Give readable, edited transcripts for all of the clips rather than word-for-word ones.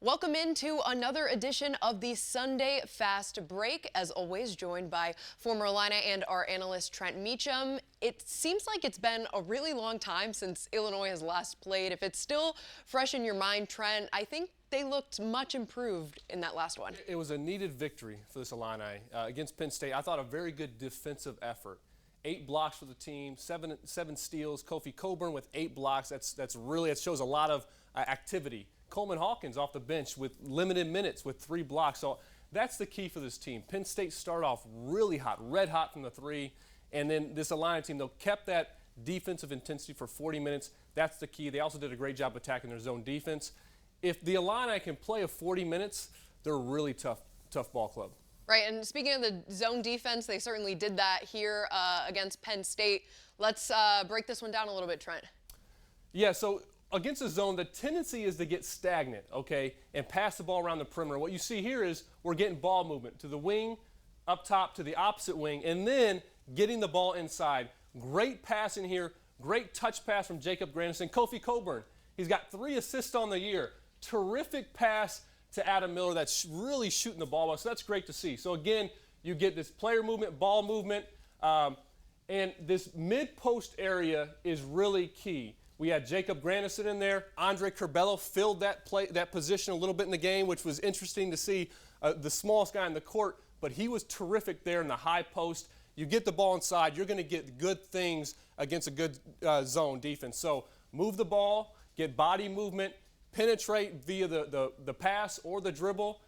Welcome into another edition of the Sunday Fast Break. As always, joined by former Illini and our analyst Trent Mecham. It seems like it's been a really long time since Illinois has last played. If it's still fresh in your mind, Trent, I think they looked much improved in that last one. It was a needed victory for this Illini against Penn State. I thought a very good defensive effort. 8 blocks for the team, seven steals. Kofi Coburn with 8 blocks. That shows a lot of activity. Coleman Hawkins off the bench with limited minutes with 3 blocks. So that's the key for this team. Penn State started off really hot, red hot from the 3. And then this Illini team, though, kept that defensive intensity for 40 minutes. That's the key. They also did a great job attacking their zone defense. If the Illini can play a 40 minutes, they're a really tough ball club. Right, and speaking of the zone defense, they certainly did that here against Penn State. Let's break this one down a little bit, Trent. Yeah, so against the zone, the tendency is to get stagnant, okay, and pass the ball around the perimeter. What you see here is we're getting ball movement to the wing, up top to the opposite wing, and then getting the ball inside. Great passing here, great touch pass from Jacob Grandison. Kofi Coburn, he's got 3 assists on the year. Terrific pass to Adam Miller that's really shooting the ball well, so that's great to see. So again, you get this player movement, ball movement, and this mid-post area is really key. We had Jacob Grandison in there. Andre Curbelo filled that position a little bit in the game, which was interesting to see. The smallest guy in the court, but he was terrific there in the high post. You get the ball inside, you're going to get good things against a good zone defense. So move the ball, get body movement, penetrate via the pass or the dribble.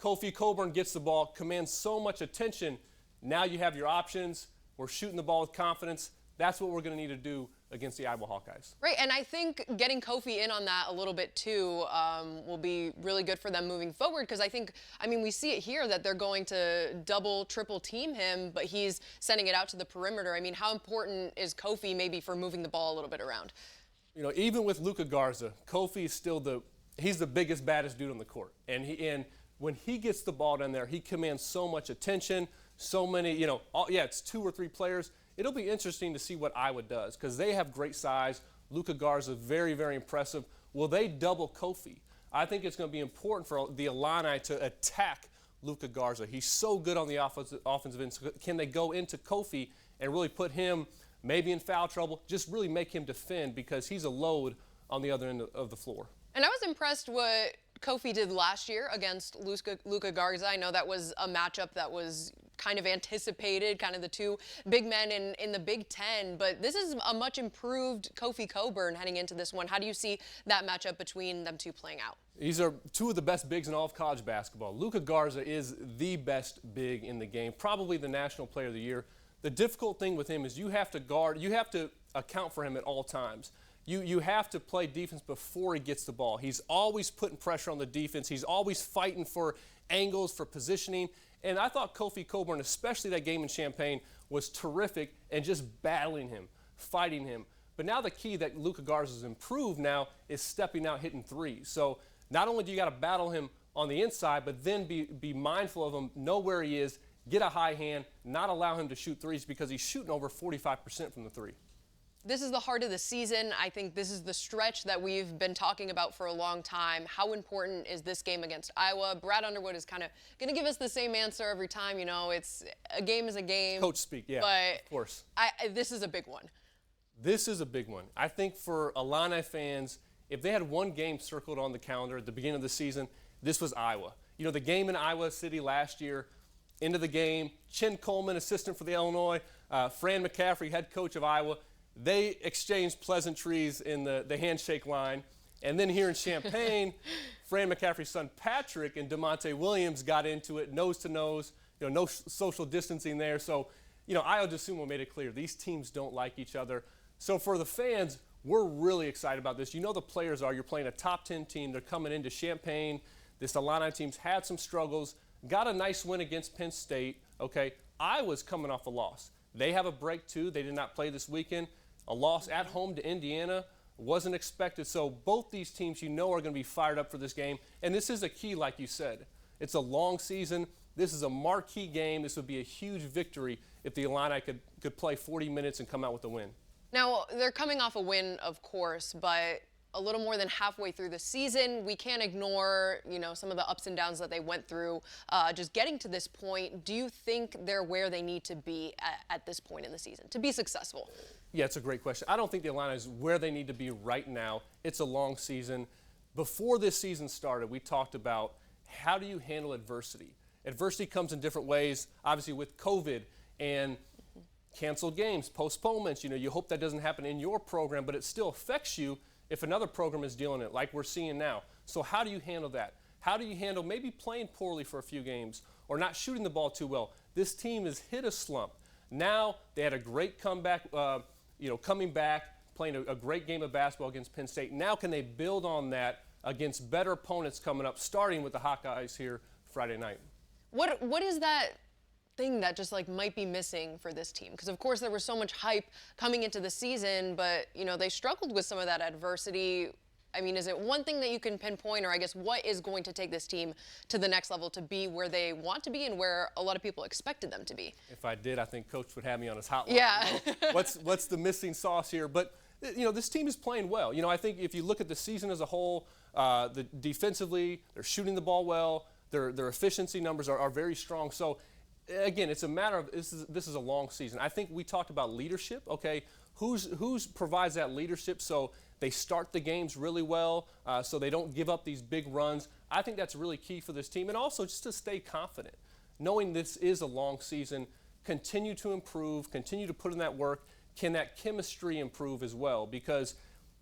Kofi Coburn gets the ball, commands so much attention. Now you have your options. We're shooting the ball with confidence. That's what we're going to need to do against the Iowa Hawkeyes. Right, and I think getting Kofi in on that a little bit too will be really good for them moving forward, because we see it here that they're going to double, triple team him, but he's sending it out to the perimeter. I mean, how important is Kofi maybe for moving the ball a little bit around? You know, even with Luka Garza, Kofi is still he's the biggest, baddest dude on the court. And when he gets the ball down there, he commands so much attention, so many, it's 2 or 3 players. It'll be interesting to see what Iowa does, because they have great size. Luka Garza, very, very impressive. Will they double Kofi? I think it's going to be important for the Illini to attack Luka Garza. He's so good on the offensive end. So can they go into Kofi and really put him maybe in foul trouble, just really make him defend, because he's a load on the other end of the floor. And I was impressed what Kofi did last year against Luka Garza. I know that was a matchup that was kind of anticipated, kind of the 2 big men in the Big Ten, but this is a much improved Kofi Coburn heading into this one. How do you see that matchup between them 2 playing out? These are 2 of the best bigs in all of college basketball. Luka Garza is the best big in the game, probably the National Player of the Year. The difficult thing with him is you have to account for him at all times. You have to play defense before he gets the ball. He's always putting pressure on the defense. He's always fighting for angles, for positioning. And I thought Kofi Coburn, especially that game in Champaign, was terrific and just battling him, fighting him. But now the key that Luka Garza's improved now is stepping out, hitting 3s. So not only do you got to battle him on the inside, but then be mindful of him, know where he is, get a high hand, not allow him to shoot 3s, because he's shooting over 45% from the 3. This is the heart of the season. I think this is the stretch that we've been talking about for a long time. How important is this game against Iowa? Brad Underwood is kind of going to give us the same answer every time. It's a game is a game. Coach speak, yeah, but of course. This is a big one. This is a big one. I think for Illini fans, if they had one game circled on the calendar at the beginning of the season, this was Iowa. The game in Iowa City last year, into the game, Chin Coleman, assistant for the Illinois, Fran McCaffery, head coach of Iowa. They exchanged pleasantries in the handshake line. And then here in Champaign, Fran McCaffery's son Patrick and DeMonte Williams got into it, nose to nose, no social distancing there. So, Io DeSumo made it clear these teams don't like each other. So for the fans, we're really excited about this. The players are. You're playing a top 10 team. They're coming into Champaign. This Illini team's had some struggles, got a nice win against Penn State. Okay, Iowa's coming off a loss. They have a break too. They did not play this weekend. A loss at home to Indiana wasn't expected. So both these teams, are going to be fired up for this game. And this is a key, like you said. It's a long season. This is a marquee game. This would be a huge victory if the Illini could play 40 minutes and come out with a win. Now, they're coming off a win, of course, but a little more than halfway through the season. We can't ignore, some of the ups and downs that they went through just getting to this point. Do you think they're where they need to be at this point in the season to be successful? Yeah, it's a great question. I don't think the Illini is where they need to be right now. It's a long season. Before this season started, we talked about how do you handle adversity. Adversity comes in different ways, obviously with COVID and canceled games, postponements. You hope that doesn't happen in your program, but it still affects you if another program is dealing with it, like we're seeing now. So how do you handle that? How do you handle maybe playing poorly for a few games or not shooting the ball too well? This team has hit a slump. Now they had a great comeback, coming back, playing a great game of basketball against Penn State. Now can they build on that against better opponents coming up, starting with the Hawkeyes here Friday night? What is that thing that just might be missing for this team? Because of course there was so much hype coming into the season, but they struggled with some of that adversity. I mean, is it one thing that you can pinpoint, or I guess what is going to take this team to the next level to be where they want to be and where a lot of people expected them to be? If I did, I think Coach would have me on his hotline. Yeah. What's the missing sauce here? But this team is playing well. I think if you look at the season as a whole, defensively, they're shooting the ball well. Their efficiency numbers are very strong. So again, it's a matter of this is a long season. I think we talked about leadership. Okay, who's provides that leadership so they start the games really well, so they don't give up these big runs. I think that's really key for this team, and also just to stay confident, knowing this is a long season. Continue to improve, continue to put in that work. Can that chemistry improve as well? Because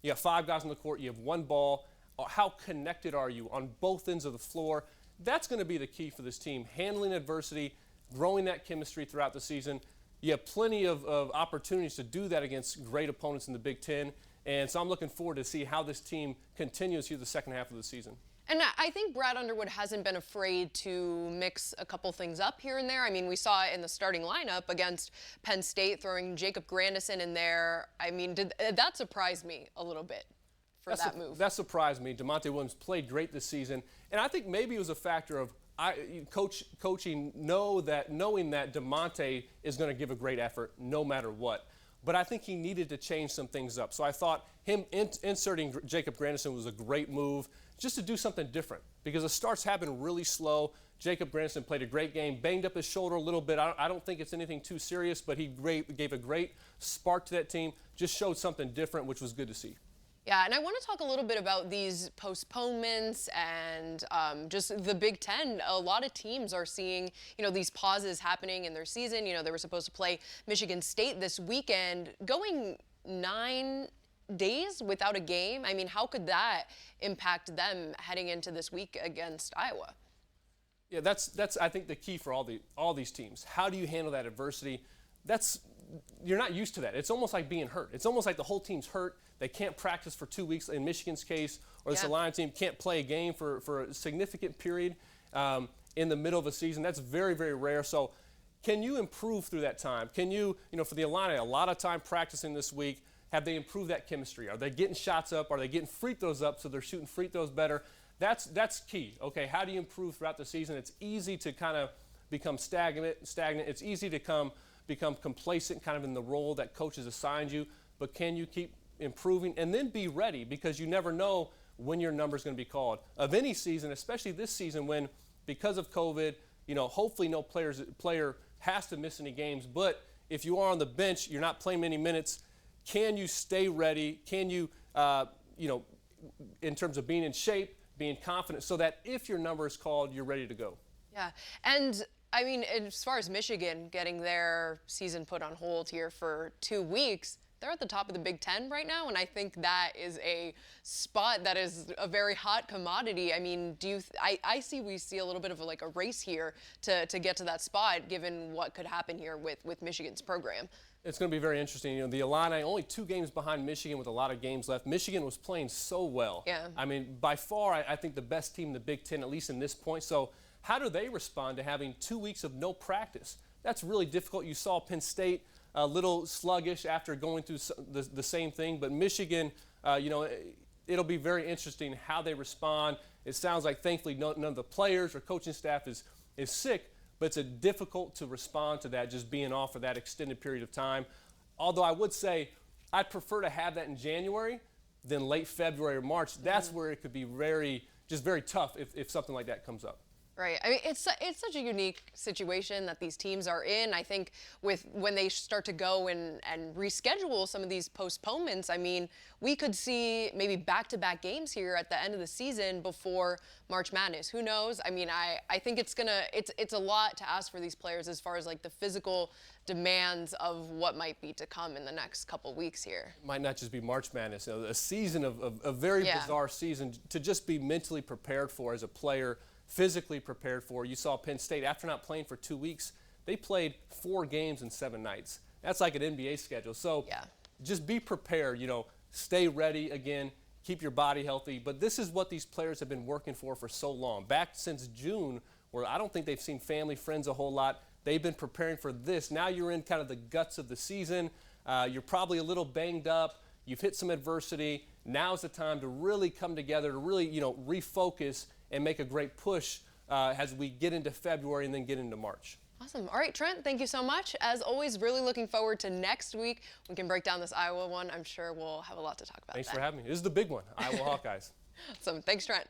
you have 5 guys on the court, you have 1 ball. How connected are you on both ends of the floor? That's going to be the key for this team, handling adversity, growing that chemistry throughout the season. You have plenty of opportunities to do that against great opponents in the Big Ten. And so I'm looking forward to see how this team continues through the second half of the season. And I think Brad Underwood hasn't been afraid to mix a couple things up here and there. I mean, we saw it in the starting lineup against Penn State, throwing Jacob Grandison in there. I mean, that surprised me a little bit for that move. That surprised me. DeMonte Williams played great this season. And I think maybe it was a factor of coaching knowing that DeMonte is going to give a great effort no matter what. But I think he needed to change some things up. So I thought him inserting Jacob Grandison was a great move, just to do something different, because the starts have been really slow. Jacob Grandison played a great game, banged up his shoulder a little bit. I don't think it's anything too serious, but he gave a great spark to that team, just showed something different, which was good to see. Yeah, and I want to talk a little bit about these postponements and just the Big Ten. A lot of teams are seeing, these pauses happening in their season. They were supposed to play Michigan State this weekend, going 9 days without a game. I mean, how could that impact them heading into this week against Iowa? Yeah, that's I think the key for all these teams. How do you handle that adversity? You're not used to that. It's almost like being hurt. It's almost like the whole team's hurt. They can't practice for 2 weeks in Michigan's case, or this Illini team can't play a game for a significant period in the middle of a season. That's very, very rare. So can you improve through that time? Can you, for the Illini, a lot of time practicing this week, have they improved that chemistry? Are they getting shots up? Are they getting free throws up so they're shooting free throws better? That's key. Okay, how do you improve throughout the season? It's easy to kind of become stagnant. It's easy to become complacent kind of in the role that coaches assigned you, but can you keep improving and then be ready, because you never know when your number is going to be called of any season, especially this season when, because of COVID, hopefully no player has to miss any games, but if you are on the bench, you're not playing many minutes, can you stay ready? Can you, in terms of being in shape, being confident, so that if your number is called, you're ready to go? Yeah, and I mean, as far as Michigan getting their season put on hold here for 2 weeks, they're at the top of the Big Ten right now, and I think that is a spot that is a very hot commodity. I mean, we see a little bit of a race here to get to that spot, given what could happen here with Michigan's program. It's going to be very interesting. The Illini only 2 games behind Michigan with a lot of games left. Michigan was playing so well. Yeah. I mean, by far, I think the best team in the Big Ten, at least in this point. So how do they respond to having 2 weeks of no practice? That's really difficult. You saw Penn State a little sluggish after going through the same thing. But Michigan, it'll be very interesting how they respond. It sounds like, thankfully, none of the players or coaching staff is sick. But it's difficult to respond to that, just being off for that extended period of time. Although I would say I'd prefer to have that in January then late February or March, that's where it could be very tough if something like that comes up. Right. I mean, it's such a unique situation that these teams are in. I think when they start to go and reschedule some of these postponements, I mean, we could see maybe back-to-back games here at the end of the season before March Madness. Who knows? I mean, I think it's a lot to ask for these players as far as like the physical demands of what might be to come in the next couple weeks here. Might not just be March Madness, a season of a very bizarre season to just be mentally prepared for as a player. Physically prepared for. You saw Penn State, after not playing for 2 weeks, they played 4 games in 7 nights. That's like an NBA schedule. So just be prepared, stay ready again, keep your body healthy. But this is what these players have been working for so long. Back since June, where I don't think they've seen family, friends a whole lot. They've been preparing for this. Now you're in kind of the guts of the season. You're probably a little banged up. You've hit some adversity. Now's the time to really come together, to really, refocus and make a great push as we get into February and then get into March. Awesome. All right, Trent, thank you so much. As always, really looking forward to next week. We can break down this Iowa one. I'm sure we'll have a lot to talk about. Thanks for having me. This is the big one, Iowa Hawkeyes. Awesome. Thanks, Trent.